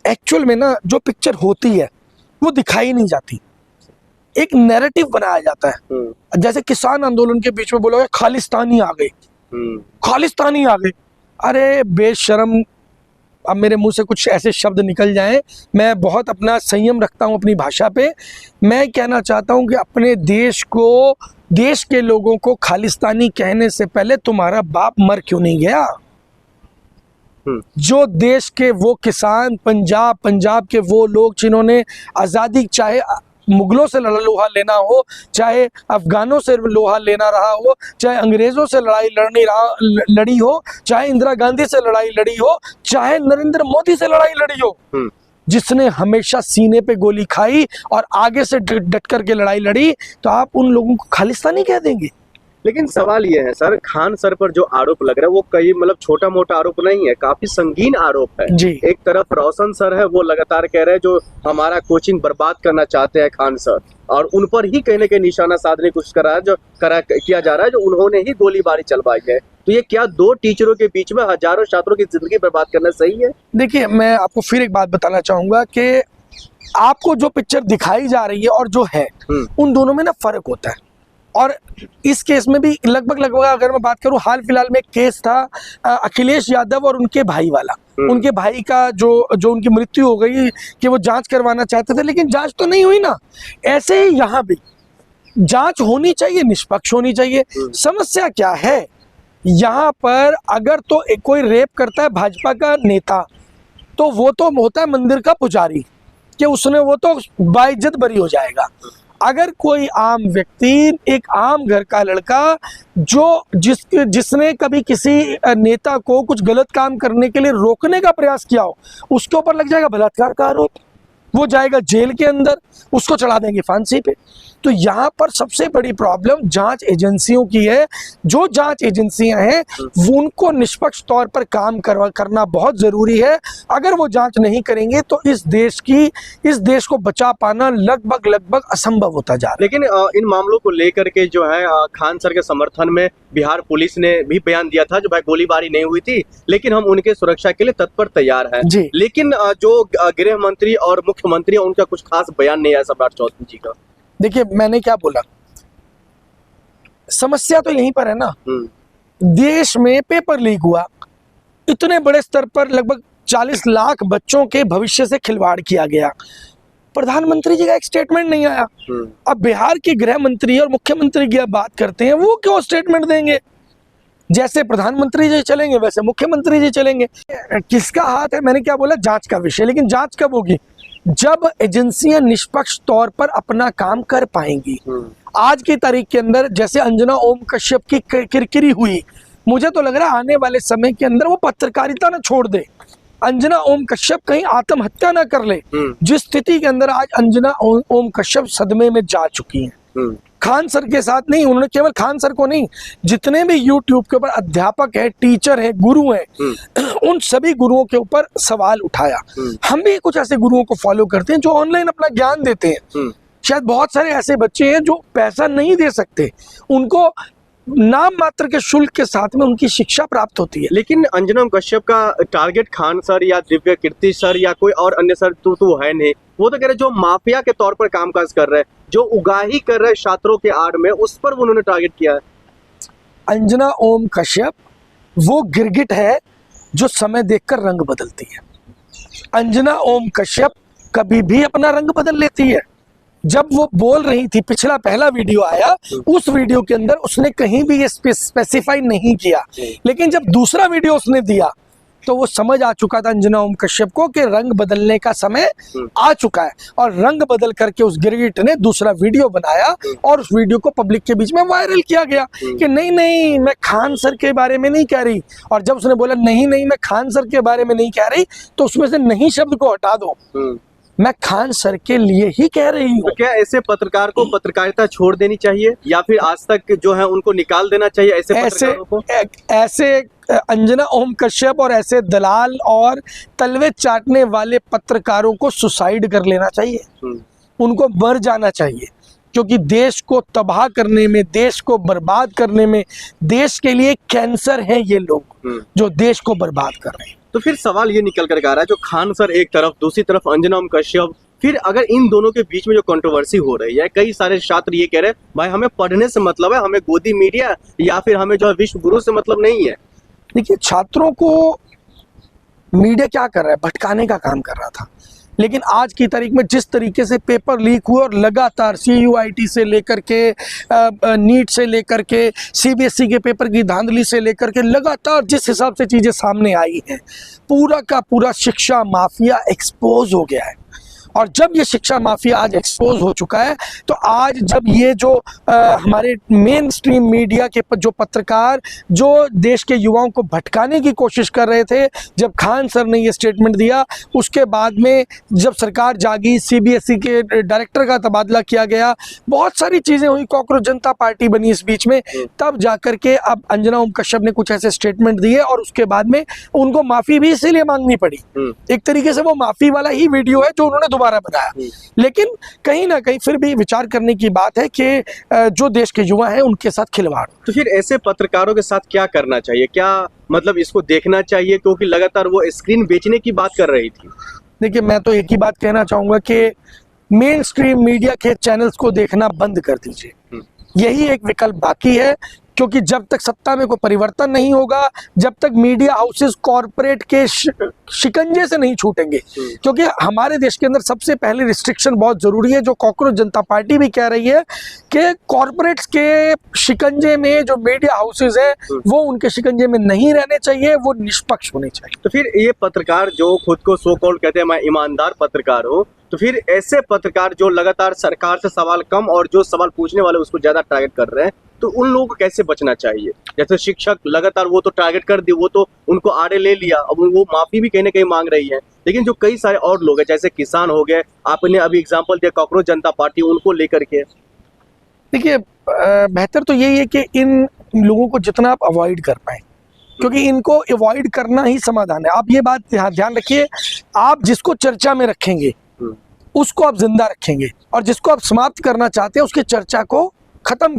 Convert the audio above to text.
Actual में ना जो पिक्चर होती है वो दिखाई नहीं जाती, एक नैरेटिव बनाया जाता है। जैसे किसान आंदोलन के बीच में बोला गया खालिस्तानी आ गए, खालिस्तानी आ गए। अरे बेशरम, अब मेरे मुंह से कुछ ऐसे शब्द निकल जाएं, मैं बहुत अपना संयम रखता हूं अपनी भाषा पे। मैं कहना चाहता हूं कि अपने देश को, देश के लोगों को खालिस्तानी कहने से पहले तुम्हारा बाप मर क्यों नहीं गया? जो देश के वो किसान, पंजाब के वो लोग जिन्होंने आज़ादी, चाहे मुगलों से लोहा लेना हो, चाहे अफगानों से लोहा लेना रहा हो, चाहे अंग्रेजों से लड़ाई लड़ी हो, चाहे इंदिरा गांधी से लड़ाई लड़ी हो, चाहे नरेंद्र मोदी से लड़ाई लड़ी हो, जिसने हमेशा सीने पे गोली खाई और आगे से डट करके लड़ाई लड़ी, तो आप उन लोगों को खालिस्तानी कह देंगे? लेकिन सवाल ये है सर, खान सर पर जो आरोप लग रहा है वो कई मतलब छोटा मोटा आरोप नहीं है, काफी संगीन आरोप है जी। एक तरफ रोशन सर है, वो लगातार कह रहे हैं जो हमारा कोचिंग बर्बाद करना चाहते हैं खान सर, और उन पर ही कहीं ना कहीं निशाना साधने की कोशिश किया जा रहा है, जो उन्होंने ही गोलीबारी चलवाई है। तो ये क्या दो टीचरों के बीच में हजारों छात्रों की जिंदगी बर्बाद करना सही है? देखिए, मैं आपको फिर एक बात बताना चाहूंगा कि आपको जो पिक्चर दिखाई जा रही है और जो है, उन दोनों में ना फर्क होता है। और इस केस में भी लगभग अगर मैं बात करूं, हाल फिलहाल में एक केस था अखिलेश यादव और उनके भाई वाला, उनके भाई का जो उनकी मृत्यु हो गई, कि वो जांच करवाना चाहते थे लेकिन जांच तो नहीं हुई ना। ऐसे ही यहाँ भी जांच होनी चाहिए, निष्पक्ष होनी चाहिए। समस्या क्या है यहाँ पर, अगर तो कोई रेप करता है भाजपा का नेता, तो वो तो होता है मंदिर का पुजारी, कि उसने वो तो बाइज्जत बरी हो जाएगा। अगर कोई आम व्यक्ति, एक आम घर का लड़का जिसने कभी किसी नेता को कुछ गलत काम करने के लिए रोकने का प्रयास किया हो, उसके ऊपर लग जाएगा बलात्कार का आरोप, वो जाएगा जेल के अंदर, उसको चढ़ा देंगे फांसी पे। तो यहाँ पर सबसे बड़ी प्रॉब्लम जांच एजेंसियों की है। जो जांच एजेंसियां हैं उनको निष्पक्ष तौर पर काम करना बहुत जरूरी है। अगर वो जांच नहीं करेंगे तो इस देश को बचा पाना लगभग असंभव होता जा रहा है। लेकिन इन मामलों को लेकर के जो है खान सर के समर्थन में बिहार पुलिस ने भी बयान दिया था, जो भाई गोलीबारी नहीं हुई थी लेकिन हम उनके सुरक्षा के लिए तत्पर तैयार हैं। लेकिन जो गृह मंत्री और मुख्यमंत्री, उनका कुछ खास बयान नहीं आया सम्राट चौधरी जी का। देखिए, मैंने क्या बोला, समस्या तो यहीं पर है ना। देश में पेपर लीक हुआ, इतने बड़े स्तर पर लगभग 40 लाख बच्चों के भविष्य से खिलवाड़ किया गया, प्रधानमंत्री जी का एक स्टेटमेंट नहीं आया। अब बिहार के गृह मंत्री और मुख्यमंत्री की बात करते हैं, वो क्यों स्टेटमेंट देंगे? जैसे प्रधानमंत्री जी चलेंगे वैसे मुख्यमंत्री जी चलेंगे। किसका हाथ है? मैंने क्या बोला, जांच का विषय। लेकिन जांच कब होगी? जब एजेंसियां निष्पक्ष तौर पर अपना काम कर पाएंगी। आज की तारीख के अंदर जैसे अंजना ओम कश्यप की किरकिरी हुई, मुझे तो लग रहा है आने वाले समय के अंदर वो पत्रकारिता ना छोड़ दे, अंजना ओम कश्यप कहीं आत्महत्या ना कर ले। जिस स्थिति के अंदर आज अंजना ओम कश्यप सदमे में जा चुकी हैं। खान सर के साथ नहीं, उन्होंने केवल खान सर को नहीं, जितने भी यूट्यूब के ऊपर अध्यापक है, टीचर है, गुरु हैं, उन सभी गुरुओं के ऊपर सवाल उठाया। हम भी कुछ ऐसे गुरुओं को फॉलो करते हैं जो ऑनलाइन अपना ज्ञान देते हैं। शायद बहुत सारे ऐसे बच्चे हैं जो पैसा नहीं दे सकते, उनको नाम मात्र के शुल्क के साथ में उनकी शिक्षा प्राप्त होती है। लेकिन अंजना कश्यप का टारगेट खान सर या दिव्य कीर्ति सर या कोई और अन्य सर तो है नहीं। वो तो कह रहे जो माफिया के तौर पर कामकाज कर रहे हैं, जो उगाही कर रहे छात्रों के आड़ में, उस पर उन्होंने टारगेट किया है। अंजना ओम कश्यप वो गिरगिट है जो समय देखकर रंग बदलती है। अंजना ओम कश्यप कभी भी अपना रंग बदल लेती है। जब वो बोल रही थी, पिछला पहला वीडियो आया, उस वीडियो के अंदर उसने कहीं भी ये स्पेसिफाई नहीं किया, लेकिन जब दूसरा वीडियो उसने दिया तो वो समझ आ चुका था अंजना ओम कश्यप को कि रंग बदलने का समय आ चुका है। और रंग बदल करके उस गिरगिट ने दूसरा वीडियो बनाया और उस वीडियो को पब्लिक के बीच में वायरल किया गया कि नहीं मैं खान सर के बारे में नहीं कह रही। और जब उसने बोला नहीं मैं खान सर के बारे में नहीं कह रही, तो उसमें से नहीं शब्द को हटा दो, मैं खान सर के लिए ही कह रही हूँ। तो क्या ऐसे पत्रकार को पत्रकारिता छोड़ देनी चाहिए या फिर आज तक जो है उनको निकाल देना चाहिए? ऐसे अंजना ओम कश्यप और ऐसे दलाल और तलवे चाटने वाले पत्रकारों को सुसाइड कर लेना चाहिए, उनको मर जाना चाहिए, क्योंकि देश को तबाह करने में, देश को बर्बाद करने में, देश के लिए कैंसर है ये लोग जो देश को बर्बाद कर रहे हैं। तो फिर सवाल ये निकल कर आ रहा है, जो खान सर एक तरफ, दूसरी तरफ अंजना ओम कश्यप, फिर अगर इन दोनों के बीच में जो कंट्रोवर्सी हो रही है, कई सारे छात्र ये कह रहे हैं भाई हमें पढ़ने से मतलब है, हमें गोदी मीडिया या फिर हमें जो है विश्व गुरु से मतलब नहीं है। देखिए, छात्रों को मीडिया क्या कर रहा है, भटकाने का काम कर रहा था। लेकिन आज की तारीख में जिस तरीके से पेपर लीक हुए और लगातार CUIT से लेकर के नीट से लेकर के CBSE के पेपर की धांधली से लेकर के लगातार जिस हिसाब से चीज़ें सामने आई हैं, पूरा का पूरा शिक्षा माफिया एक्सपोज हो गया है। और जब ये शिक्षा माफिया आज एक्सपोज हो चुका है, तो आज जब ये जो हमारे मेन स्ट्रीम मीडिया के जो पत्रकार जो देश के युवाओं को भटकाने की कोशिश कर रहे थे, जब खान सर ने ये स्टेटमेंट दिया, उसके बाद में जब सरकार जागी, CBSE के डायरेक्टर का तबादला किया गया, बहुत सारी चीज़ें हुई, कॉकरोच जनता पार्टी बनी इस बीच में, तब जाकर के अब अंजना ओम कश्यप ने कुछ ऐसे स्टेटमेंट दिए और उसके बाद में उनको माफ़ी भी इसीलिए मांगनी पड़ी। एक तरीके से वो माफ़ी वाला ही वीडियो है जो उन्होंने बनाया। लेकिन कहीं ना कहीं फिर भी विचार करने की बात है कि जो देश के युवा हैं उनके साथ खिलवाड़। तो फिर ऐसे पत्रकारों के साथ क्या करना चाहिए, क्या मतलब इसको देखना चाहिए, क्योंकि लगातार वो स्क्रीन बेचने की बात कर रही थी। देखिए, मैं तो एक ही बात कहना चाहूंगा कि मेन स्ट्रीम मीडिया के चैनल्स को देखना बंद कर दीजिए, यही एक विकल्प बाकी है। क्योंकि जब तक सत्ता में कोई परिवर्तन नहीं होगा, जब तक मीडिया हाउसेस कॉरपोरेट के शिकंजे से नहीं छूटेंगे, क्योंकि हमारे देश के अंदर सबसे पहले रिस्ट्रिक्शन बहुत जरूरी है, जो कॉकरोच जनता पार्टी भी कह रही है कि कॉरपोरेट्स के शिकंजे में जो मीडिया हाउसेस है वो उनके शिकंजे में नहीं रहने चाहिए, वो निष्पक्ष होने चाहिए। तो फिर ये पत्रकार जो खुद को सो कॉल्ड कहते हैं मैं ईमानदार पत्रकार हूँ, तो फिर ऐसे पत्रकार जो लगातार सरकार से सवाल कम और जो सवाल पूछने वाले उसको ज्यादा टारगेट कर रहे हैं, तो उन लोगों को कैसे बचना चाहिए? जैसे शिक्षक लगातार वो तो टारगेट कर दी, वो तो उनको आड़े ले लिया, अब वो माफी भी कहीं ना कहीं मांग रही है, लेकिन जो कई सारे और लोग हैं जैसे किसान हो गए, आपने अभी एग्जांपल दिया कॉकरोच जनता पार्टी, उनको लेकर के। देखिए, बेहतर तो यही है कि इन लोगों को जितना आप अवॉइड कर पाए, क्योंकि इनको अवॉइड करना ही समाधान है। आप ये बात ध्यान रखिए, आप जिसको चर्चा में रखेंगे उसको आप जिंदा रखेंगे, और जिसको आप समाप्त करना चाहते हैं उसकी चर्चा को खत्म